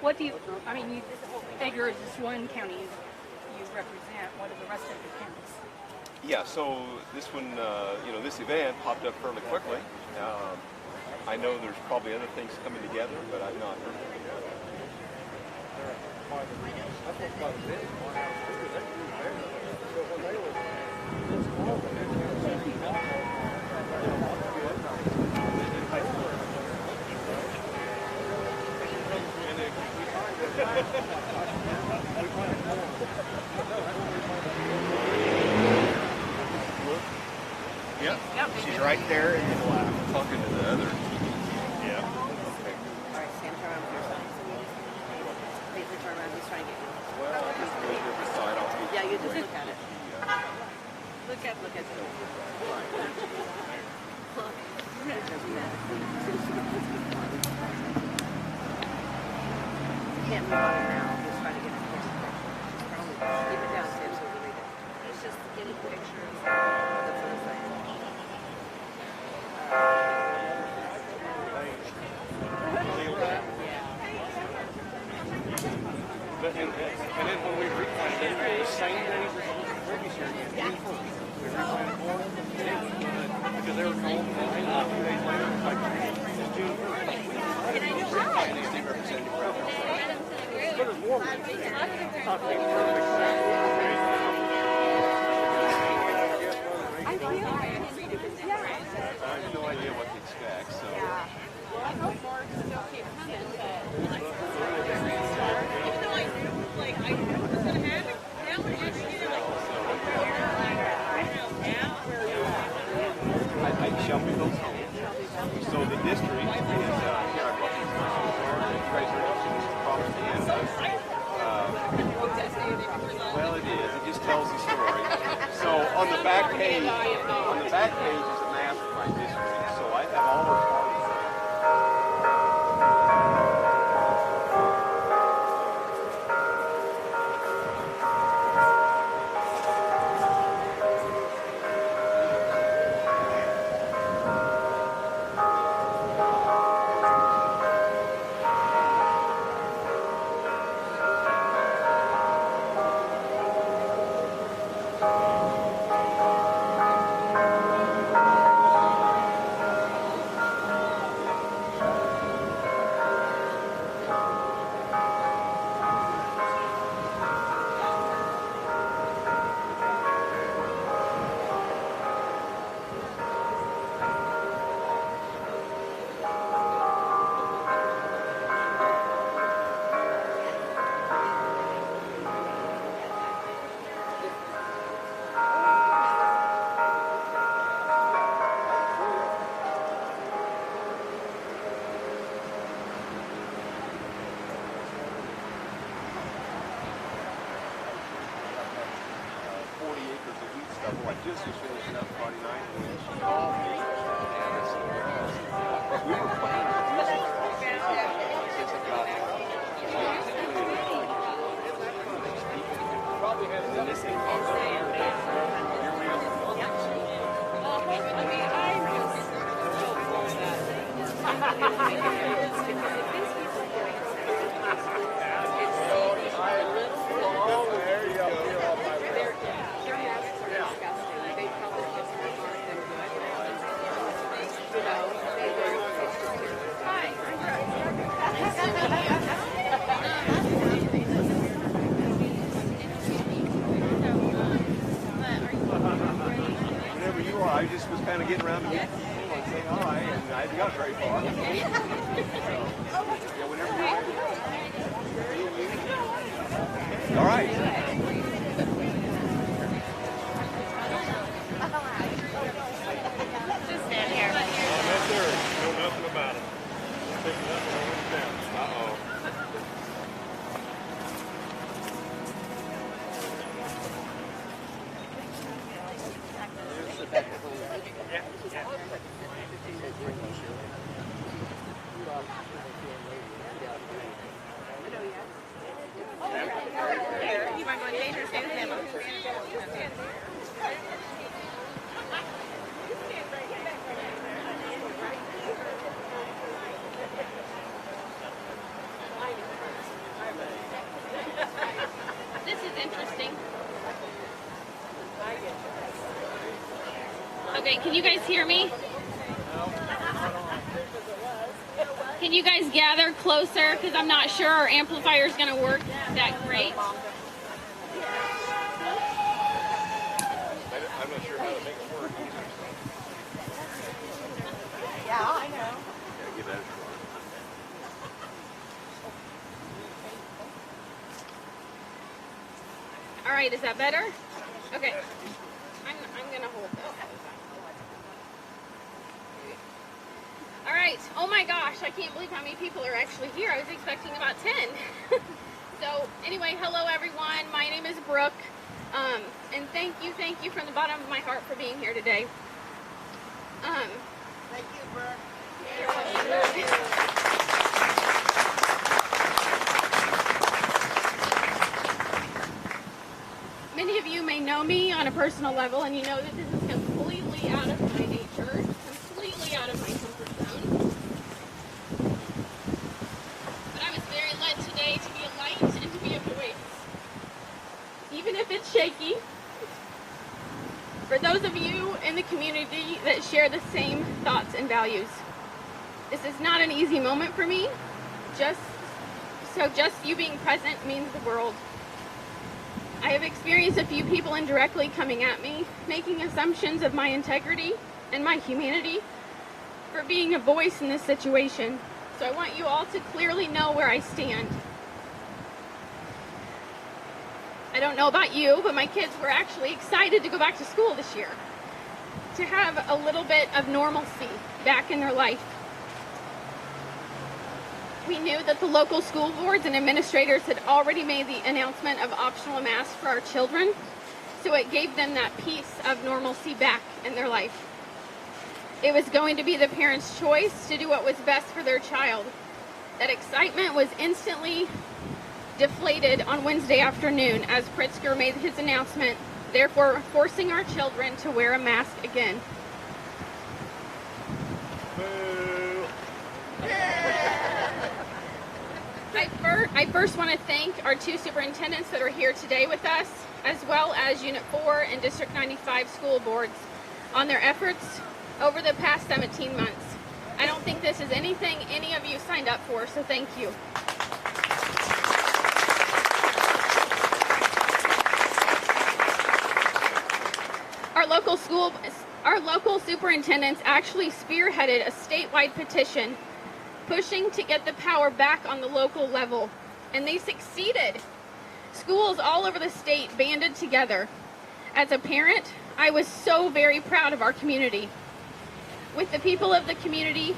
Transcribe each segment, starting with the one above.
What do you, I mean, Edgar is just one county you represent. What are the rest of the counties? Yeah, so this one, this event popped up fairly quickly. I know there's probably other things coming together, but I've not heard of it yet. Yep. She's right there, and I'm talking to the other. Yeah. Okay. All right, Sam, turn around for yourself. Please turn around. He's trying to get you. Well, I'll just leave it beside. Yeah, you just look at it. Look at it. Can't move on it now. He's trying to get a picture. Keep it down, Sam, so we read it. It's just getting pictures. That's what I'm saying. And then when we replanted it, the same days as the previous year, we replanted more because they were cold. And 2 days later, like June 1st. But it's warm. I have no idea what to expect, so. Well, I hope more still keep coming, but Even though I knew, like, I knew it was going to happen, now we're actually getting, like, I Shelby goes home. So the district is well, it is. It just tells the story. So on the back page, is a map of my district. So I have all those parties. I just was finishing up Friday night when she called me and I said, we were playing the music since it got and then this thing pops up here. Here we are. There you go. Whenever you are, I just was kind of getting around to meet people and saying hi, and I haven't got very far. So, yeah, whenever you're ready. All right. Just stand here. That's there. Know nothing about it. Pick it up and hold it down. Uh-oh. You might go in danger, stand with him. Okay, can you guys hear me? Can you guys gather closer? Because I'm not sure our amplifier is going to work that great. I'm not sure how to make it work either. Yeah, I know. Yeah, give that a try. All right, is that better? Okay. I'm going to hold this. All right. Oh my gosh, I can't believe how many people are actually here. I was expecting about 10. So anyway, hello everyone. My name is Brooke. And thank you from the bottom of my heart for being here today. Thank you, Brooke. Many of you may know me on a personal level, and you know that this is completely out of my nature, completely out of my comfort zone. But I was very led today to be a light and to be a voice. Even if it's shaky, for those of you in the community that share the same thoughts and values. This is not an easy moment for me. Just you being present means the world. I have experienced a few people indirectly coming at me, making assumptions of my integrity and my humanity for being a voice in this situation. So I want you all to clearly know where I stand. I don't know about you, but my kids were actually excited to go back to school this year, to have a little bit of normalcy back in their life. We knew that the local school boards and administrators had already made the announcement of optional masks for our children, so it gave them that piece of normalcy back in their life. It was going to be the parents' choice to do what was best for their child. That excitement was instantly deflated on Wednesday afternoon as Pritzker made his announcement, therefore forcing our children to wear a mask again. I first want to thank our two superintendents that are here today with us, as well as Unit 4 and District 95 school boards on their efforts over the past 17 months. I don't think this is anything any of you signed up for, so thank you. Our local superintendents actually spearheaded a statewide petition pushing to get the power back on the local level, and they succeeded. Schools all over the state banded together. As a parent, I was so very proud of our community. With the people of the community,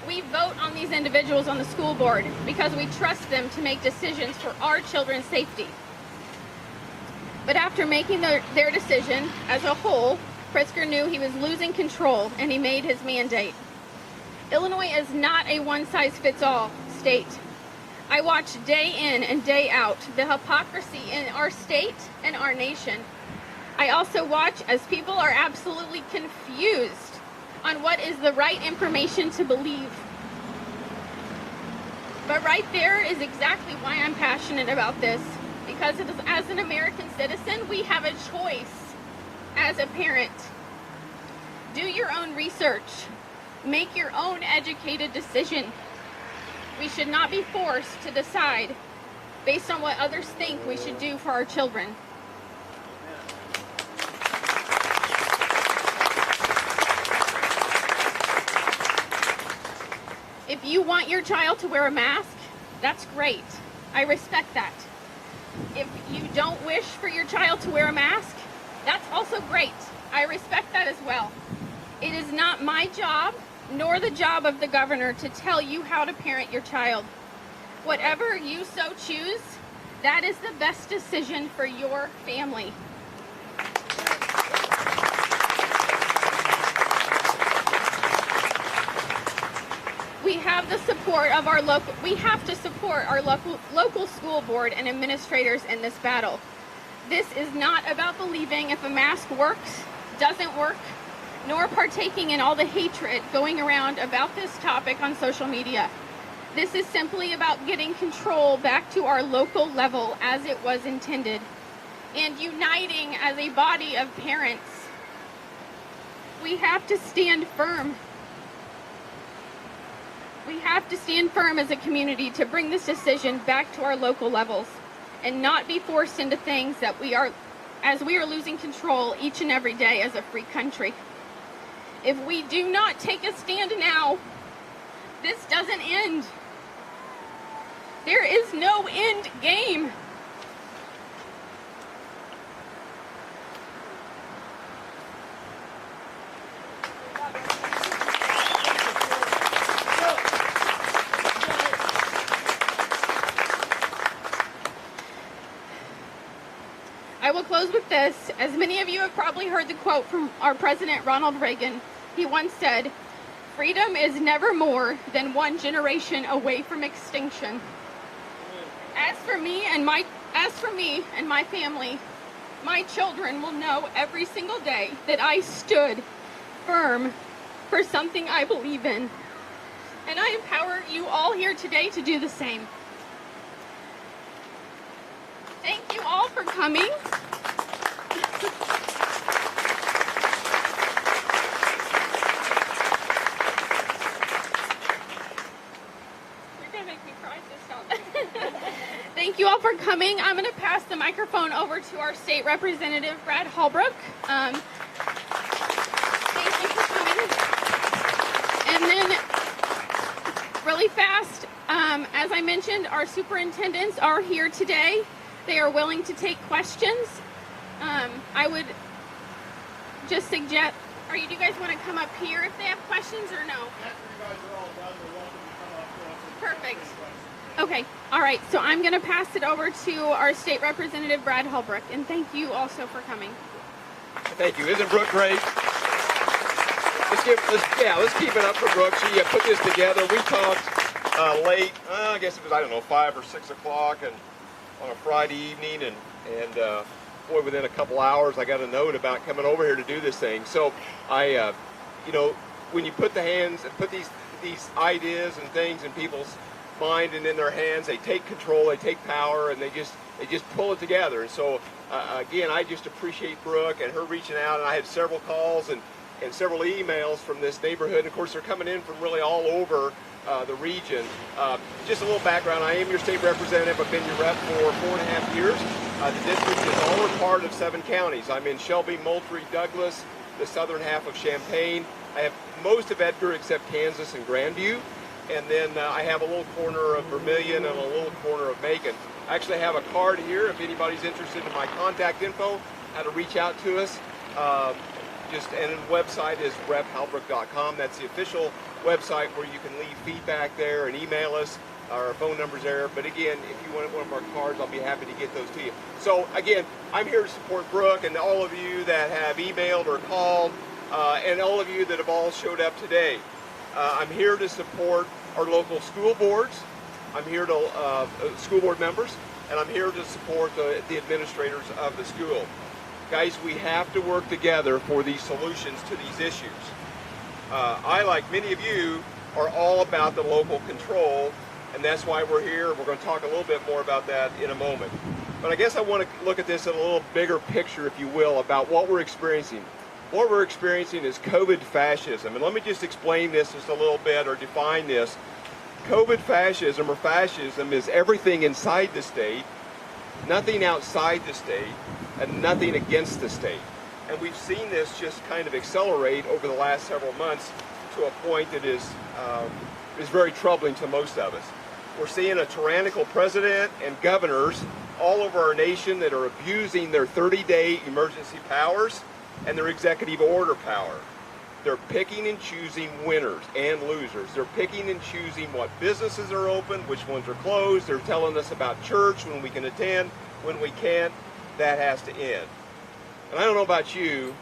we vote on these individuals on the school board because we trust them to make decisions for our children's safety. But after making their decision as a whole, Pritzker knew he was losing control, and he made his mandate. Illinois is not a one-size-fits-all state. I watch day in and day out the hypocrisy in our state and our nation. I also watch as people are absolutely confused on what is the right information to believe. But right there is exactly why I'm passionate about this. Because as an American citizen, we have a choice as a parent. Do your own research. Make your own educated decision. We should not be forced to decide based on what others think we should do for our children. If you want your child to wear a mask, that's great. I respect that. If you don't wish for your child to wear a mask, that's also great. I respect that as well. It is not my job, nor the job of the governor, to tell you how to parent your child. Whatever you so choose, that is the best decision for your family. We have the support of our we have to support our local school board and administrators in this battle. This is not about believing if a mask works, doesn't work, nor partaking in all the hatred going around about this topic on social media. This is simply about getting control back to our local level as it was intended, and uniting as a body of parents. we have to stand firm. We have to stand firm as a community to bring this decision back to our local levels and not be forced into things that we are losing control each and every day as a free country. If we do not take a stand now, this doesn't end. There is no end game. I will close with this. As many of you have probably heard the quote from our President Ronald Reagan. He once said, "Freedom is never more than one generation away from extinction." As for me and my family, my children will know every single day that I stood firm for something I believe in. And I empower you all here today to do the same. Thank you all for coming. You're gonna make me cry this time. Thank you all for coming. I'm gonna pass the microphone over to our state representative, Brad Hallbrook. Thank you for coming. And then, really fast, as I mentioned, our superintendents are here today. They are willing to take questions. I would just suggest, do you guys want to come up here if they have questions or no? After you guys are all done, they're welcome to come up to us and Perfect. ask questions. Okay, all right, so I'm going to pass it over to our state representative, Brad Hallbrook, and thank you also for coming. Thank you. Isn't Brooke great? Let's keep it up for Brooke. She put this together. We talked late, I guess it was, 5 or 6 o'clock and on a Friday evening, and boy, within a couple hours, I got a note about coming over here to do this thing. So I, when you put the hands and put these ideas and things in people's mind and in their hands, they take control, they take power, and they just pull it together. And so again, I just appreciate Brooke and her reaching out, and I had several calls and several emails from this neighborhood. And of course, they're coming in from really all over the region. Just a little background, I am your state representative. I've been your rep for 4.5 years. The district is all a part of 7 counties. I'm in Shelby, Moultrie, Douglas, the southern half of Champaign. I have most of Edgar except Kansas and Grandview. And then I have a little corner of Vermilion and a little corner of Macon. I actually have a card here if anybody's interested in my contact info, how to reach out to us. And the website is rephallbrook.com. That's the official website where you can leave feedback there and email us. Our phone number's there. But again, if you want one of our cards, I'll be happy to get those to you. So again, I'm here to support Brooke and all of you that have emailed or called, and all of you that have all showed up today. I'm here to support our local school boards. I'm here to school board members, and I'm here to support the administrators of the school. Guys, we have to work together for these solutions to these issues. I, like many of you, are all about the local control, and that's why we're here. We're going to talk a little bit more about that in a moment. But I guess I want to look at this in a little bigger picture, if you will, about what we're experiencing. What we're experiencing is COVID fascism. And let me just explain this just a little bit, or define this. COVID fascism, or fascism, is everything inside the state, nothing outside the state, and nothing against the state. And we've seen this just kind of accelerate over the last several months to a point that is very troubling to most of us. We're seeing a tyrannical president and governors all over our nation that are abusing their 30-day emergency powers and their executive order power. They're picking and choosing winners and losers. They're picking and choosing what businesses are open, which ones are closed. They're telling us about church, when we can attend, when we can't. That has to end. And I don't know about you,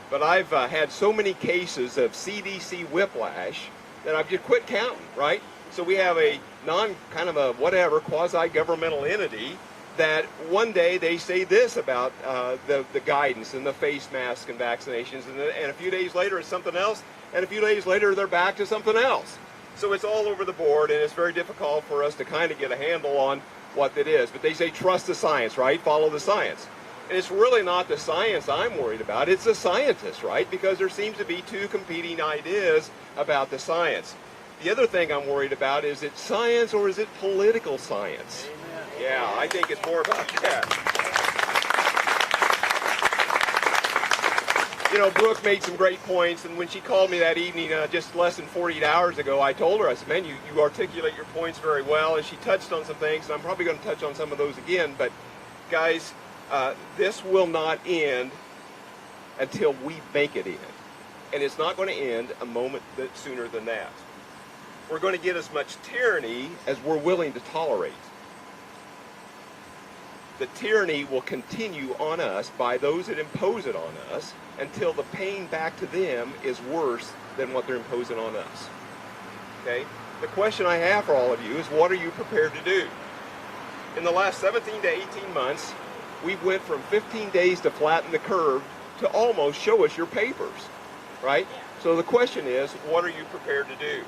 but I've had so many cases of CDC whiplash that I've just quit counting, right? So we have a quasi-governmental entity that one day they say this about the guidance and the face mask and vaccinations, and a few days later it's something else, and a few days later they're back to something else. So it's all over the board, and it's very difficult for us to kind of get a handle on what that is. But they say trust the science, right? Follow the science. And it's really not the science I'm worried about, it's the scientists, right? Because there seems to be two competing ideas about the science. The other thing I'm worried about is it science or is it political science? Amen. Yeah, I think it's more about that. You know, Brooke made some great points, and when she called me that evening, just less than 48 hours ago, I told her, I said, man, you articulate your points very well, and she touched on some things, and I'm probably going to touch on some of those again, but guys, this will not end until we make it end, and it's not going to end a moment sooner than that. We're going to get as much tyranny as we're willing to tolerate. The tyranny will continue on us by those that impose it on us until the pain back to them is worse than what they're imposing on us. Okay? The question I have for all of you is, what are you prepared to do? In the last 17 to 18 months, we went from 15 days to flatten the curve to almost show us your papers, right? So the question is, what are you prepared to do?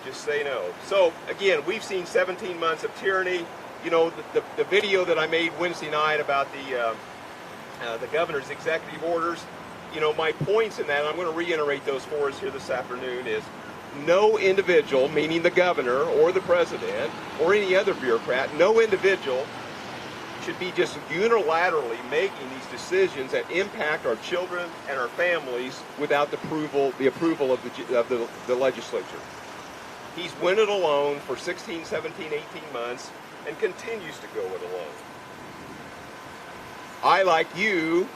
Just say no. So again, we've seen 17 months of tyranny. You know, the video that I made Wednesday night about the governor's executive orders, you know, my points in that, and I'm going to reiterate those for us here this afternoon, is no individual, meaning the governor or the president or any other bureaucrat, no individual should be just unilaterally making these decisions that impact our children and our families without the approval of the legislature. He's went it alone for 16, 17, 18 months and continues to go it alone. I, like you,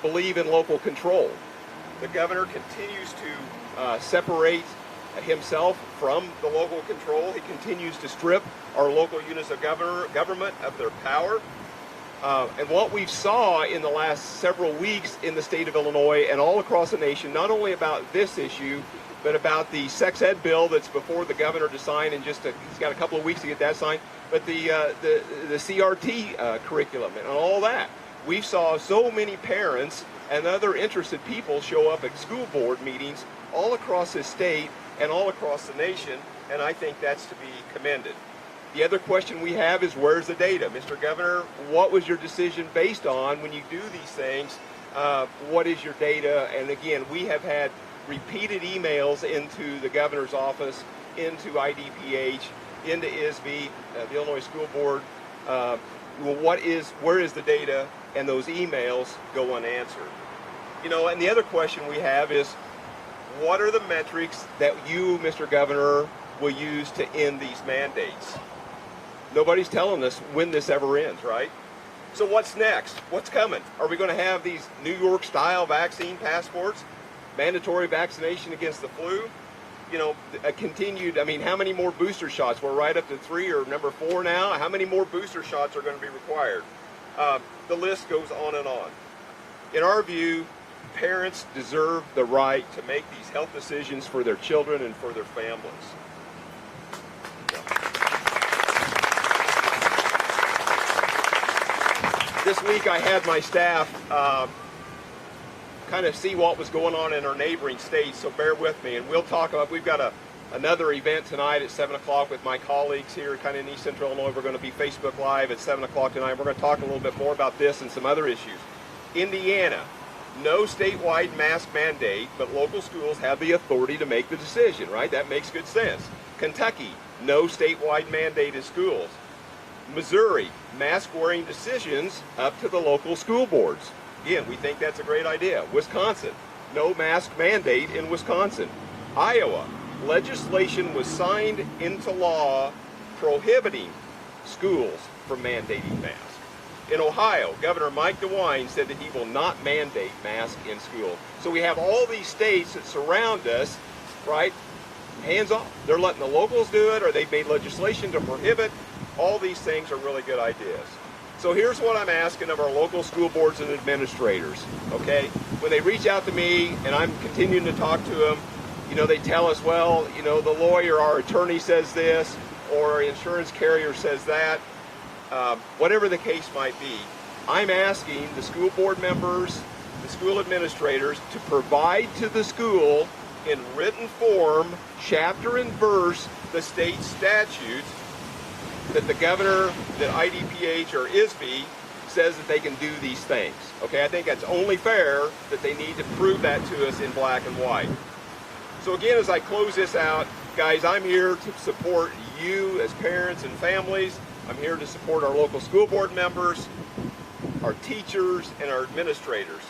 believe in local control. The governor continues to separate himself from the local control. He continues to strip our local units of government of their power. And what we saw in the last several weeks in the state of Illinois and all across the nation, not only about this issue, but about the sex ed bill that's before the governor to sign, and he's got a couple of weeks to get that signed, but the CRT curriculum and all that. We saw so many parents and other interested people show up at school board meetings all across the state and all across the nation, and I think that's to be commended. The other question we have is, where's the data? Mr. Governor, what was your decision based on when you do these things? What is your data? And again, we have had repeated emails into the governor's office, into IDPH, into ISB, the Illinois School Board. Where is the data? And those emails go unanswered. You know, and the other question we have is, what are the metrics that you, Mr. Governor, will use to end these mandates? Nobody's telling us when this ever ends, right? So what's next? What's coming? Are we going to have these New York-style vaccine passports? Mandatory vaccination against the flu? You know, continued, I mean, how many more booster shots? We're right up to 3 or number 4 now. How many more booster shots are going to be required? The list goes on and on. In our view, parents deserve the right to make these health decisions for their children and for their families. This week I had my staff kind of see what was going on in our neighboring states, so bear with me, and we'll talk about, we've got another event tonight at 7 o'clock with my colleagues here kind of in East Central Illinois. We're going to be Facebook Live at 7 o'clock tonight. We're going to talk a little bit more about this and some other issues. Indiana, no statewide mask mandate, but local schools have the authority to make the decision, right? That makes good sense. Kentucky, no statewide mandate in schools. Missouri, mask wearing decisions up to the local school boards. Again, we think that's a great idea. Wisconsin, no mask mandate in Wisconsin. Iowa, legislation was signed into law prohibiting schools from mandating masks. In Ohio, Governor Mike DeWine said that he will not mandate masks in school. So we have all these states that surround us, right? Hands off. They're letting the locals do it, or they've made legislation to prohibit. All these things are really good ideas. So here's what I'm asking of our local school boards and administrators, okay? When they reach out to me and I'm continuing to talk to them, you know, they tell us, well, you know, the lawyer, our attorney says this, or our insurance carrier says that, whatever the case might be. I'm asking the school board members, the school administrators, to provide to the school in written form, chapter and verse, the state statutes that the governor, that IDPH or ISB says that they can do these things. Okay, I think that's only fair that they need to prove that to us in black and white. So again, as I close this out, guys, I'm here to support you as parents and families. I'm here to support our local school board members, our teachers, and our administrators.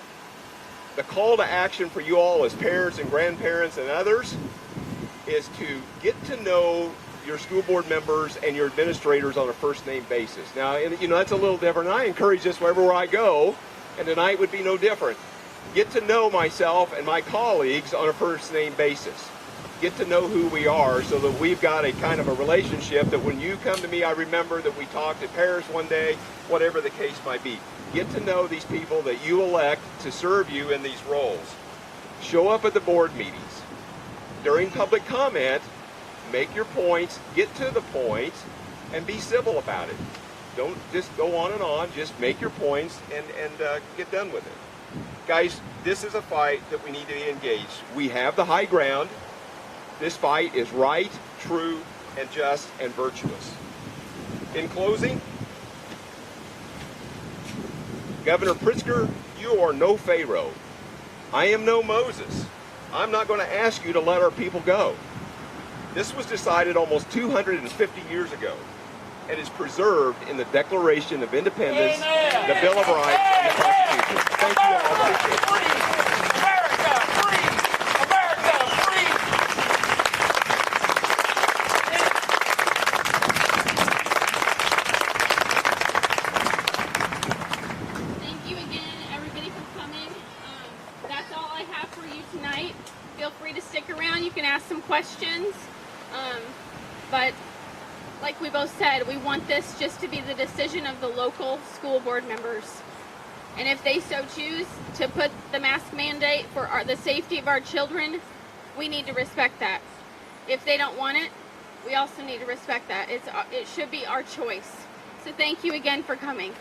The call to action for you all as parents and grandparents and others is to get to know your school board members and your administrators on a first name basis. Now, you know, that's a little different. I encourage this wherever I go, and tonight would be no different. Get to know myself and my colleagues on a first name basis. Get to know who we are so that we've got a kind of a relationship that when you come to me, I remember that we talked at Paris one day, whatever the case might be. Get to know these people that you elect to serve you in these roles. Show up at the board meetings. During public comment, make your points, get to the point, and be civil about it. Don't just go on and on, just make your points and get done with it. Guys, this is a fight that we need to be engaged. We have the high ground. This fight is right, true, and just, and virtuous. In closing, Governor Pritzker, you are no Pharaoh. I am no Moses. I'm not going to ask you to let our people go. This was decided almost 250 years ago and is preserved in the Declaration of Independence, the Bill of Rights, and the Constitution. Thank you all. I appreciate it. Thank you again, everybody, for coming. That's all I have for you tonight. Feel free to stick around. You can ask some questions. But like we both said, we want this just to be the decision of the local school board members. And if they so choose to put the mask mandate for the safety of our children, we need to respect that. If they don't want it, we also need to respect that. It should be our choice. So thank you again for coming.